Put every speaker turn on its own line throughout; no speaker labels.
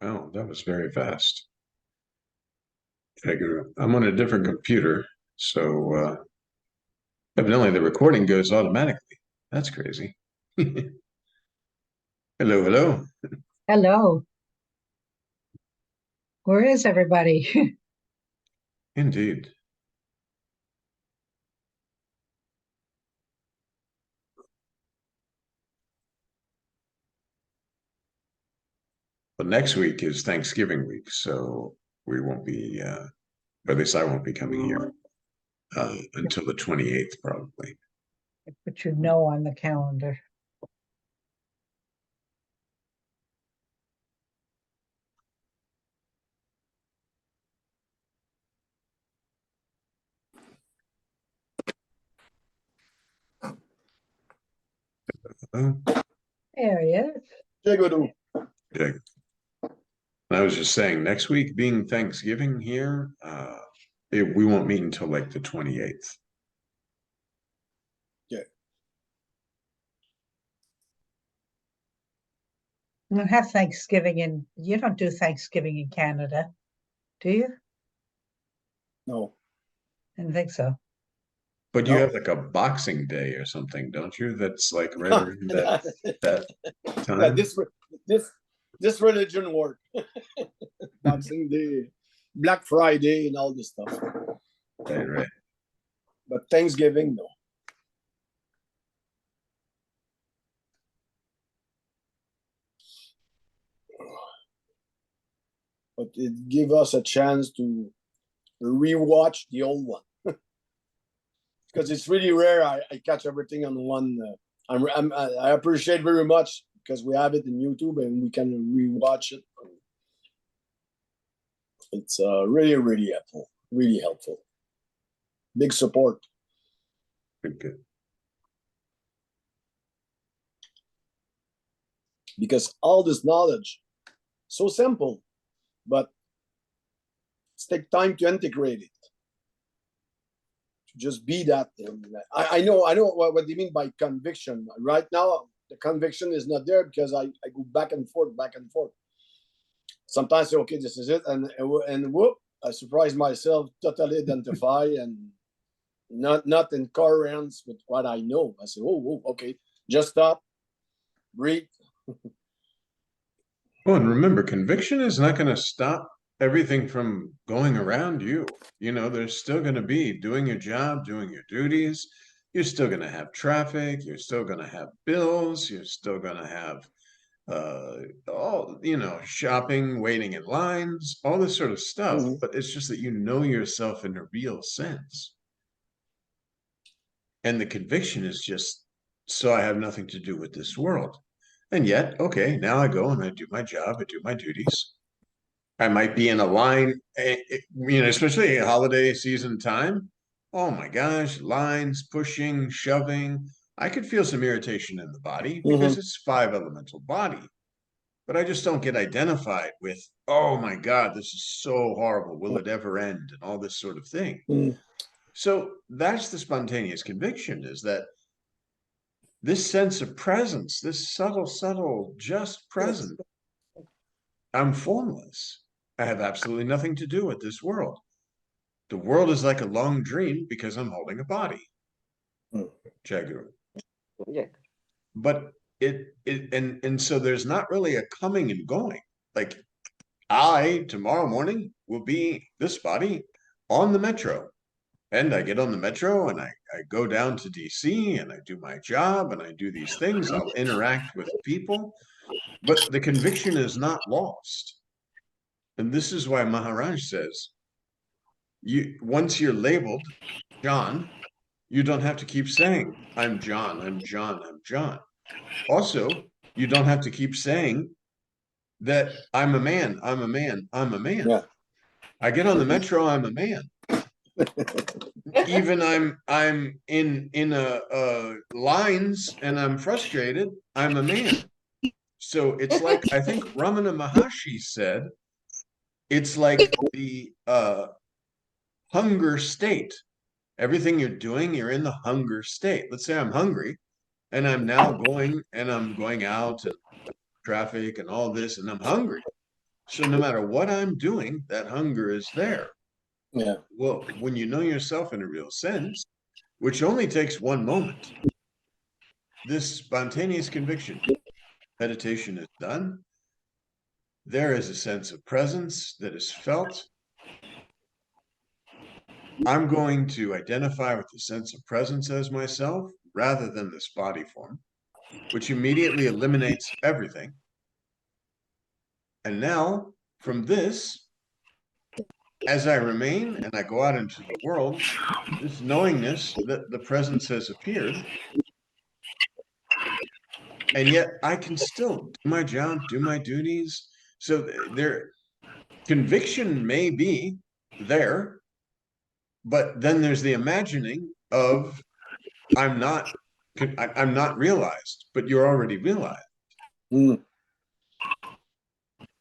Oh, that was very fast. I'm on a different computer, so evidently the recording goes automatically. That's crazy. Hello, hello.
Hello. Where is everybody?
Indeed. But next week is Thanksgiving week, so we won't be, or at least I won't be coming here until the 28th, probably.
Put your no on the calendar.
Oh,
There he is.
yeah. I was just saying, next week being Thanksgiving here, we won't meet until like the 28th.
Yeah.
You don't have Thanksgiving you don't do Thanksgiving in Canada, do you?
No.
I didn't think so.
But you
No.
have like a Boxing Day or something, don't you? That's like right around that
Yeah,
time.
this religion work. Boxing Day, Black Friday, and all this stuff.
Right, right.
But Thanksgiving, no. But it give us a chance to rewatch the old one because it's really rare. I catch everything on one. I appreciate very much because we have it in YouTube and we can rewatch it. It's really, really helpful. Really helpful. Big support.
Good, good.
Because all this knowledge, so simple, but it's take time to integrate it. To just be that. I know what they mean by conviction. Right now, the conviction is not there because I go back and forth, back and forth. Sometimes I say, okay, this is it, and whoop, I surprise myself, totally identify and not in coherence with what I know. I say, oh, okay, just stop, breathe.
Oh, and remember, conviction is not going to stop everything from going around you. You know, there's still going to be doing your job, doing your duties. You're still going to have traffic. You're still going to have bills. You're still going to have all, shopping, waiting in lines, all this sort of stuff.
Mhm.
But it's just that you know yourself in a real sense. And the conviction is just, so I have nothing to do with this world. And yet, okay, now I go and I do my job, I do my duties. I might be in a line, especially holiday season time. Oh my gosh, lines, pushing, shoving. I could feel some irritation in the body because
Mhm.
it's five elemental body, but I just don't get identified with, oh my God, this is so horrible. Will it ever end? And all this sort of thing.
Mhm.
So that's the spontaneous conviction, is that this sense of presence, this subtle, just
Yes.
present. I'm formless. I have absolutely nothing to do with this world. The world is like a long dream because I'm holding a body,
Mm.
Jagu.
Yeah.
But and so there's not really a coming and going. Like I tomorrow morning will be this body on the metro. And I get on the metro and I go down to DC and I do my job and I do these things. I'll interact with people, but the conviction is not lost. And this is why Maharaj says, once you're labeled John, you don't have to keep saying, I'm John, I'm John, I'm John. Also, you don't have to keep saying that I'm a man, I'm a man, I'm a man.
Yeah.
I get on the metro, I'm a man. Even I'm in a lines and I'm frustrated, I'm a man. So it's like, I think Ramana Maharshi said, it's like the hunger state. Everything you're doing, you're in the hunger state. Let's say I'm hungry and I'm going out and traffic and all this, and I'm hungry. So no matter what I'm doing, that hunger is there.
Yeah.
Well, when you know yourself in a real sense, which only takes one moment, this spontaneous conviction, meditation is done. There is a sense of presence that is felt. I'm going to identify with the sense of presence as myself rather than this body form, which immediately eliminates everything. And now, from this, as I remain and I go out into the world, this knowingness that the presence has appeared, and yet I can still do my job, do my duties. So their conviction may be there, but then there's the imagining of I'm not realized, but you're already realized.
Mm.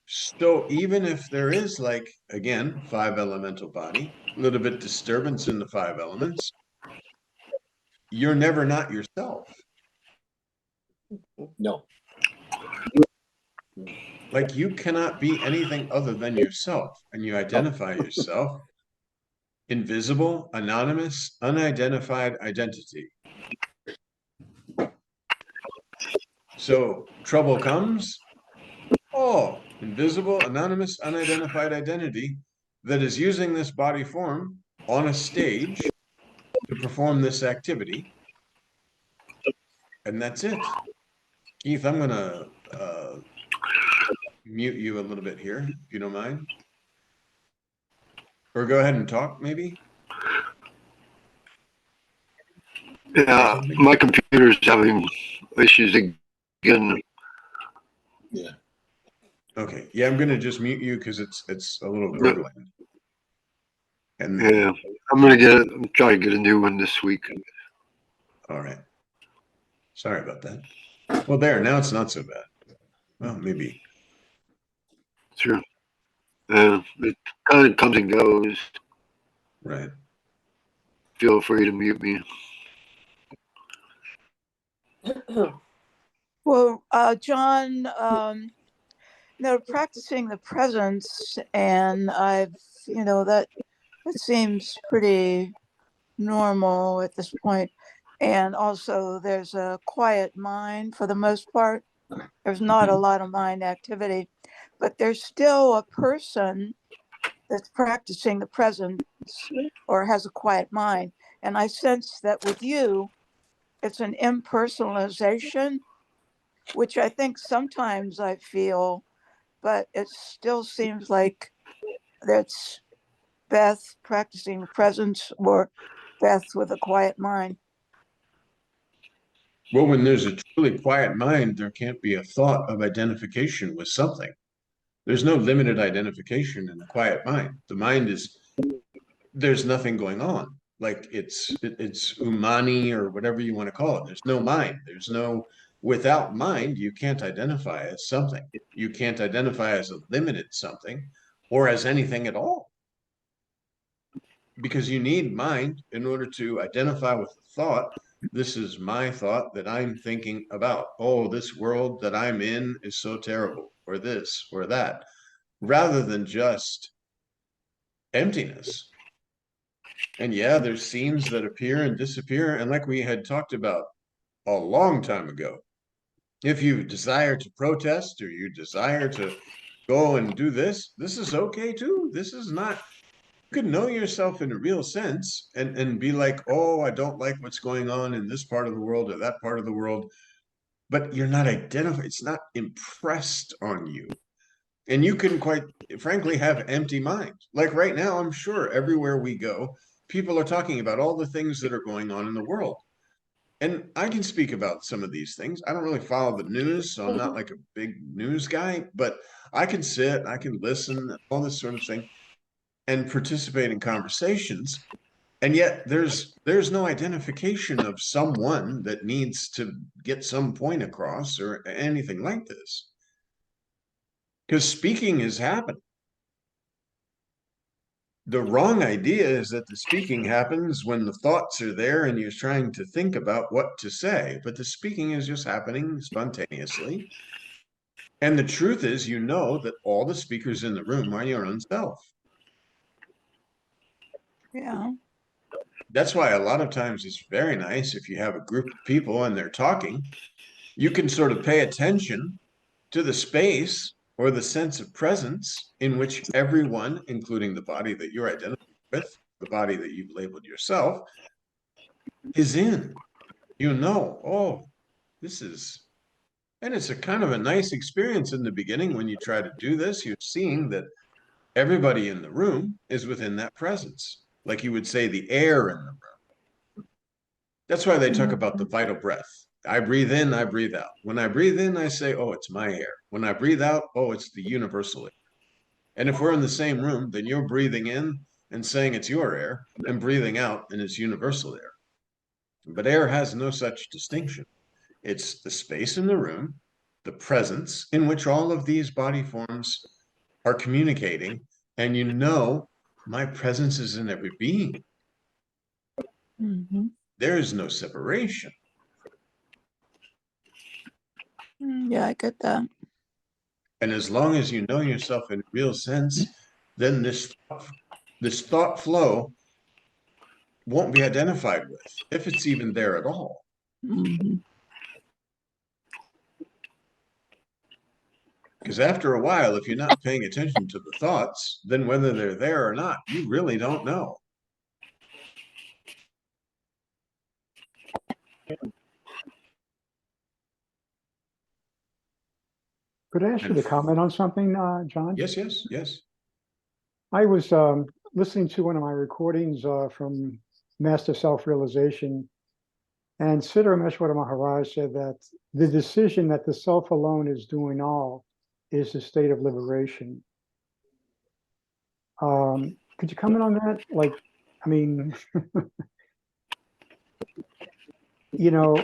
So even if there is, like, again, 5 elemental body, a little bit disturbance in the 5 elements, you're never not yourself.
No.
Like, you cannot be anything other than yourself, and you identify yourself invisible, anonymous, unidentified identity. So trouble comes, oh, invisible, anonymous, unidentified identity that is using this body form on a stage to perform this activity. And that's it. Keith, I'm going to mute you a little bit here, if you don't mind. Or go ahead and talk, maybe.
Yeah, my computer's having issues again.
Yeah.
Okay. Yeah, I'm going to just mute you because it's a little gurgling. And
Yeah, I'm trying to get a new one this week.
all right. Sorry about that. Well, there, now it's not so bad. Well, maybe.
Sure. It kind of comes and goes.
Right.
Feel free to mute me.
Well, John, practicing the presence, and that seems pretty normal at this point. And also, there's a quiet mind for the most part. There's not a lot of mind activity, but there's still a person that's practicing the presence or has a quiet mind. And I sense that with you, it's an impersonalization, which I think sometimes I feel, but it still seems like that's Beth practicing the presence or Beth with a quiet mind.
Well, when there's a truly quiet mind, there can't be a thought of identification with something. There's no limited identification in a quiet mind. The mind is, there's nothing going on. Like it's umani or whatever you want to call it. There's no mind. There's no, without mind, you can't identify as something. You can't identify as a limited something or as anything at all. Because you need mind in order to identify with the thought. This is my thought that I'm thinking about. Oh, this world that I'm in is so terrible, or this or that, rather than just emptiness. And yeah, there's scenes that appear and disappear. And like we had talked about a long time ago, if you desire to protest or you desire to go and do this, this is okay too. This is not, you could know yourself in a real sense and be like, oh, I don't like what's going on in this part of the world or that part of the world, but you're not identified. It's not impressed on you. And you can quite frankly have empty mind. Like right now, I'm sure everywhere we go, people are talking about all the things that are going on in the world. And I can speak about some of these things. I don't really follow the news, so I'm not like a big news guy, but I can sit, I can listen, all this sort of thing, and participate in conversations. And yet there's no identification of someone that needs to get some point across or anything like this. Because speaking is happening. The wrong idea is that the speaking happens when the thoughts are there and you're trying to think about what to say, but the speaking is just happening spontaneously. And the truth is, you know that all the speakers in the room are your own self.
Yeah.
That's why a lot of times it's very nice if you have a group of people and they're talking, you can sort of pay attention to the space or the sense of presence in which everyone, including the body that you're identified with, the body that you've labeled yourself, is in. You know, oh, this is, and it's a kind of a nice experience in the beginning when you try to do this. You're seeing that everybody in the room is within that presence. Like you would say, the air in the room. That's why they talk about the vital breath. I breathe in, I breathe out. When I breathe in, I say, oh, it's my air. When I breathe out, oh, it's the universal air. And if we're in the same room, then you're breathing in and saying it's your air, and breathing out and it's universal air. But air has no such distinction. It's the space in the room, the presence in which all of these body forms are communicating, and you know my presence is in every being.
Mm-hmm.
There is no separation.
Yeah, I get that.
And as long as you know yourself in real sense, then this thought flow won't be identified with, if it's even there at all.
Mm-hmm.
Because after a while, if you're not paying attention to the thoughts, then whether they're there or not, you really don't know.
Could I ask you to comment on something, John?
Yes, yes, yes.
I was listening to one of my recordings from Master Self-Realization, and Sri Maharaj said that the decision that the self alone is doing all is the state of liberation. Could you comment on that? Like, I mean, you know,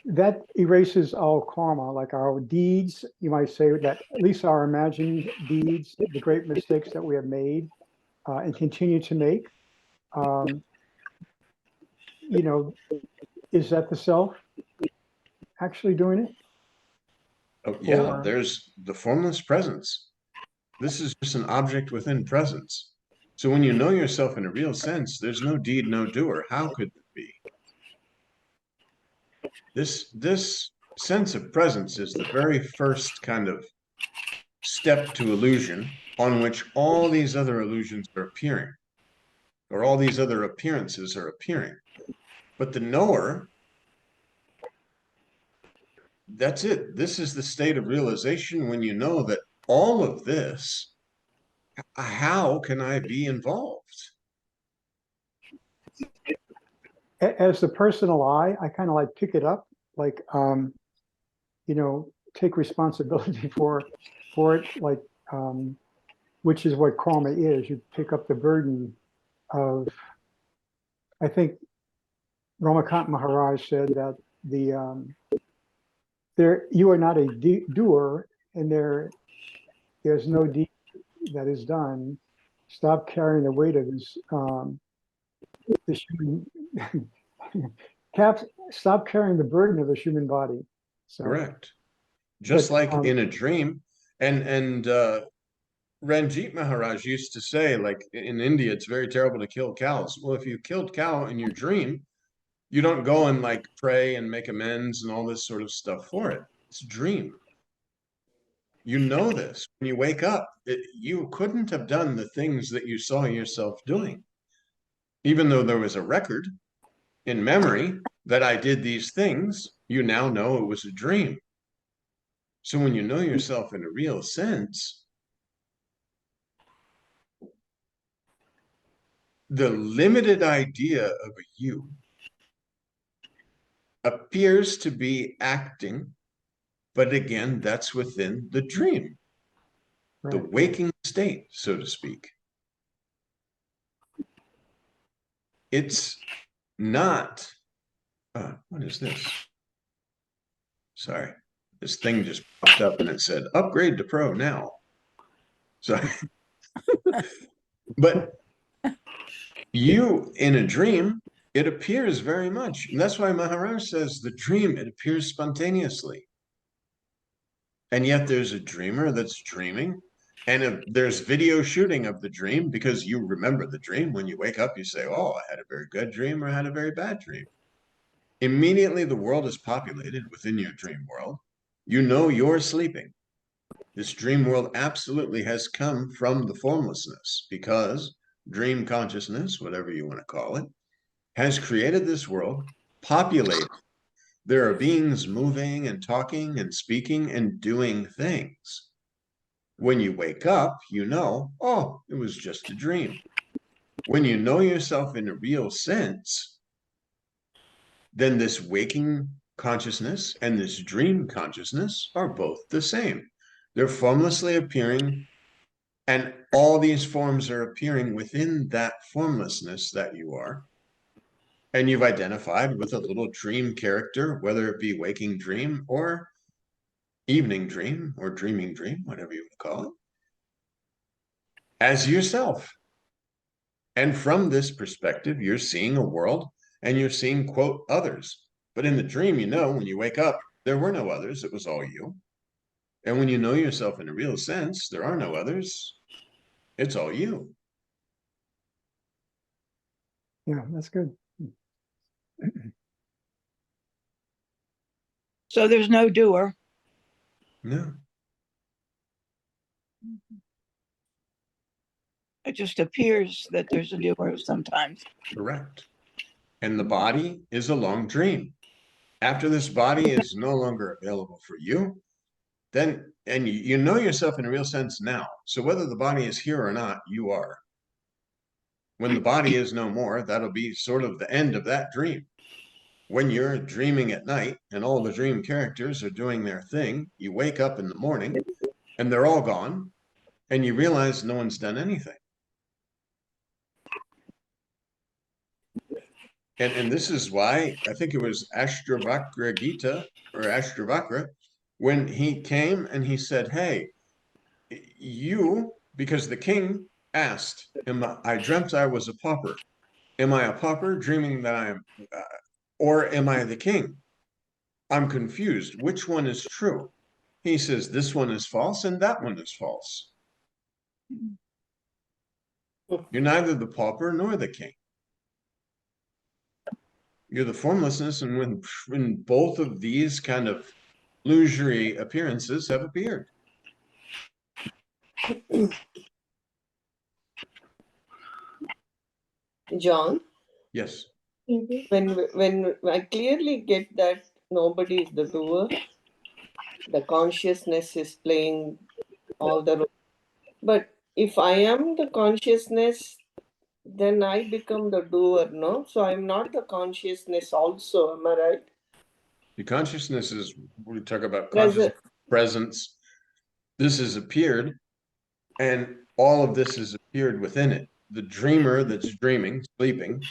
that erases all karma, like our deeds. You might say that at least our imagined deeds, the great mistakes that we have made and continue to make. You know, is that the self actually doing it?
Oh, yeah,
Or-
there's the formless presence. This is just an object within presence. So when you know yourself in a real sense, there's no deed, no doer. How could it be? This sense of presence is the very first kind of step to illusion on which all these other illusions are appearing, or all these other appearances are appearing. But the knower, that's it. This is the state of realization when you know that all of this, how can I be involved?
As the personal I kind of like pick it up, like, you know, take responsibility for it, like, which is what karma is. You pick up the burden of, I think Ramakant Maharaj said that you are not a doer, and there's no deed that is done. Stop carrying the weight of this human stop carrying the burden of the human body. So,
Correct. Just
but,
like in a dream, and Ranjit Maharaj used to say, like in India, it's very terrible to kill cows. Well, if you killed cow in your dream, you don't go and like pray and make amends and all this sort of stuff for it. It's a dream. You know this. When you wake up, you couldn't have done the things that you saw yourself doing. Even though there was a record in memory that I did these things, you now know it was a dream. So when you know yourself in a real sense, the limited idea of a you appears to be acting, but again, that's within the dream, the
right.
waking state, so to speak. It's not, what is this? Sorry, this thing just popped up and it said, upgrade to Pro now. Sorry. But you, in a dream, it appears very much. And that's why Maharaj says the dream, it appears spontaneously. And yet there's a dreamer that's dreaming. And if there's video shooting of the dream, because you remember the dream. When you wake up, you say, oh, I had a very good dream or I had a very bad dream. Immediately the world is populated within your dream world. You know you're sleeping. This dream world absolutely has come from the formlessness, because dream consciousness, whatever you want to call it, has created this world, populated. There are beings moving and talking and speaking and doing things. When you wake up, you know, oh, it was just a dream. When you know yourself in a real sense, then this waking consciousness and this dream consciousness are both the same. They're formlessly appearing, and all these forms are appearing within that formlessness that you are. And you've identified with a little dream character, whether it be waking dream or evening dream or dreaming dream, whatever you would call it, as yourself. And from this perspective, you're seeing a world and you're seeing, quote, others. But in the dream, you know, when you wake up, there were no others. It was all you. And when you know yourself in a real sense, there are no others. It's all you.
Yeah, that's good.
So there's no doer.
No.
It just appears that there's a doer sometimes.
Correct. And the body is a long dream. After this body is no longer available for you, then, and you know yourself in a real sense now. So whether the body is here or not, you are. When the body is no more, that'll be sort of the end of that dream. When you're dreaming at night and all the dream characters are doing their thing, you wake up in the morning and they're all gone, and you realize no one's done anything. And this is why I think it was Ashtavakra Gita or Ashtavakra, when he came and he said, hey, you, because the king asked, I dreamt I was a pauper. Am I a pauper dreaming that I am, or am I the king? I'm confused. Which one is true? He says, this one is false and that one is false. You're neither the pauper nor the king. You're the formlessness, and when both of these kind of illusory appearances have appeared.
John,
Yes.
when I clearly get that nobody is the doer, the consciousness is playing all the roles. But if I am the consciousness, then I become the doer, no? So I'm not the consciousness also, am I right?
The consciousness is, we talk about
Present.
conscious presence. This has appeared, and all of this has appeared within it. The dreamer that's dreaming, sleeping,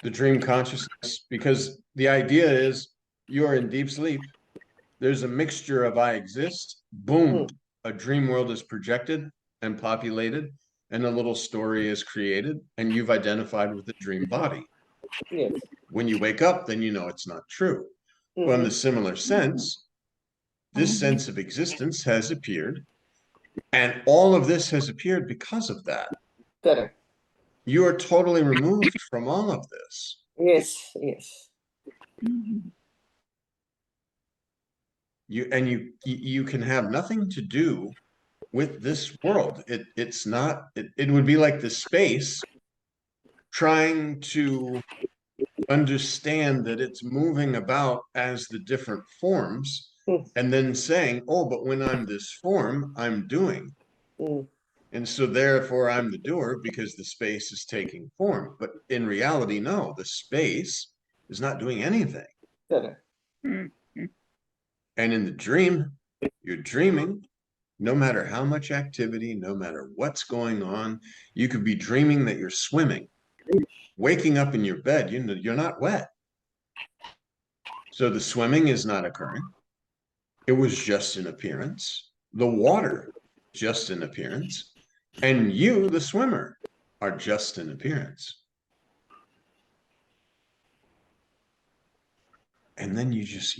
the dream consciousness, because the idea is you're in deep sleep. There's a mixture of I exist, boom, a dream world is projected and populated, and a little story is created, and you've identified with the dream body.
Yes.
When you wake up, then you know it's not true. Well, in the similar sense, this sense of existence has appeared, and all of this has appeared because of that.
Correct.
You are totally removed from all of this.
Yes, yes.
You can have nothing to do with this world. It's not, it would be like the space trying to understand that it's moving about as the different forms, and then saying, oh, but when I'm this form, I'm doing. And so therefore I'm the doer because the space is taking form. But in reality, no, the space is not doing anything.
Correct.
And in the dream, you're dreaming, no matter how much activity, no matter what's going on. You could be dreaming that you're swimming, waking up in your bed, you're not wet. So the swimming is not occurring. It was just an appearance. The water, just an appearance. And you, the swimmer, are just an appearance. And then you just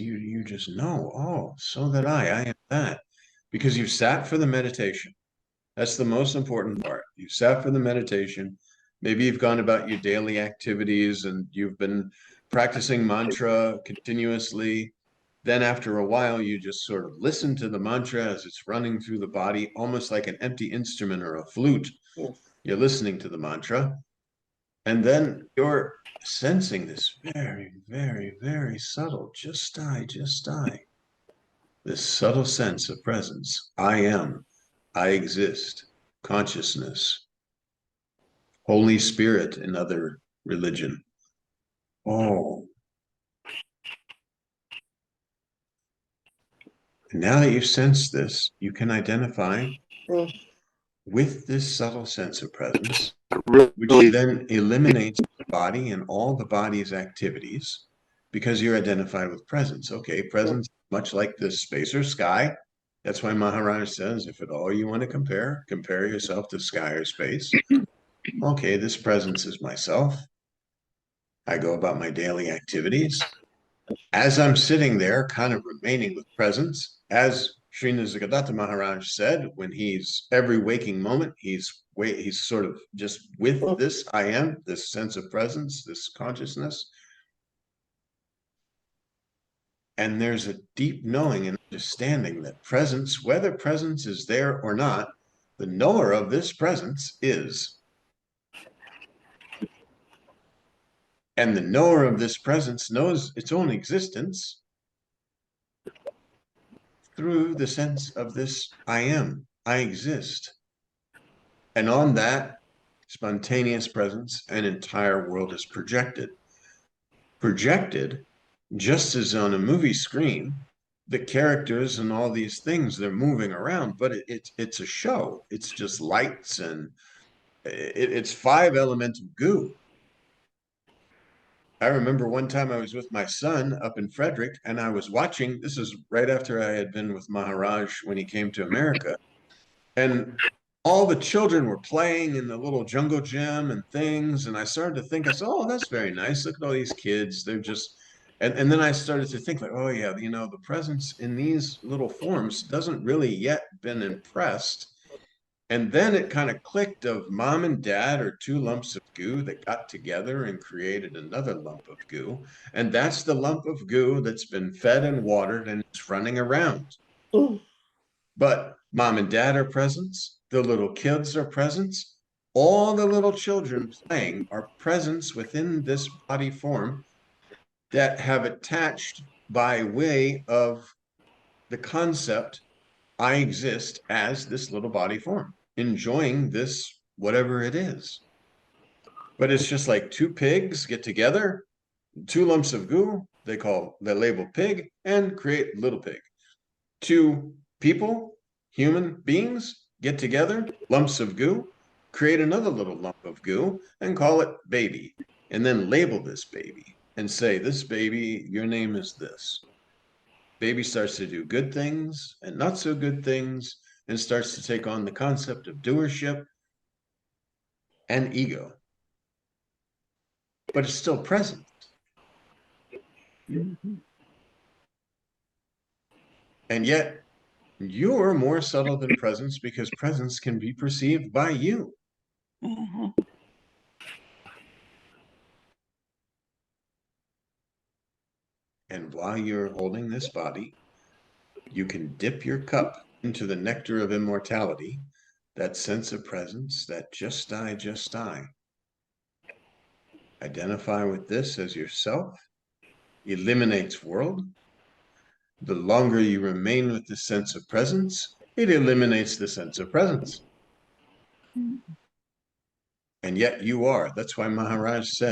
know, oh, so that I am that. because you sat for the meditation. That's the most important part. You sat for the meditation. Maybe you've gone about your daily activities and you've been practicing mantra continuously. Then after a while, you just sort of listen to the mantra as it's running through the body, almost like an empty instrument or a flute.
Yes.
You're listening to the mantra. And then you're sensing this very, very, very subtle, just I, this subtle sense of presence. I am, I exist, consciousness, Holy Spirit in other religion. Oh. And now that you've sensed this, you can identify with this subtle sense of presence, which
Really,
then eliminates the body and all the body's activities because you're identified with presence. Okay, presence, much like this space or sky. That's why Maharaj says, if at all you want to compare yourself to sky or space. Okay, this presence is myself. I go about my daily activities. As I'm sitting there, kind of remaining with presence, as Sri Nisargadatta Maharaj said, when he's every waking moment, he's sort of just with this I am, this sense of presence, this consciousness. And there's a deep knowing and understanding that presence, whether presence is there or not, the knower of this presence is. And the knower of this presence knows its own existence through the sense of this I am, I exist. And on that spontaneous presence, an entire world is projected. Projected, just as on a movie screen, the characters and all these things, they're moving around, but it's a show. It's just lights and it's 5 elemental goo. I remember one time I was with my son up in Frederick and I was watching, this is right after I had been with Maharaj when he came to America. And all the children were playing in the little jungle gym and things. And I started to think, I said, oh, that's very nice. Look at all these kids. They're just, and then I started to think like, oh yeah, the presence in these little forms doesn't really yet been impressed. And then it kind of clicked of mom and dad are 2 lumps of goo that got together and created another lump of goo. And that's the lump of goo that's been fed and watered and it's running around. But mom and dad are presents, the little kids are presents, all the little children playing are presents within this body form that have attached by way of the concept I exist as this little body form, enjoying this, whatever it is. But it's just like 2 pigs get together, 2 lumps of goo, they label pig and create little pig. 2 people, human beings, get together, lumps of goo, create another little lump of goo and call it baby, and then label this baby and say, this baby, your name is this. Baby starts to do good things and not so good things and starts to take on the concept of doership and ego. But it's still present. And yet, you're more subtle than presence because presence can be perceived by you. And while you're holding this body, you can dip your cup into the nectar of immortality, that sense of presence, that just I. Identify with this as yourself, eliminates world. The longer you remain with the sense of presence, it eliminates the sense of presence. And yet you are. That's why Maharaj said,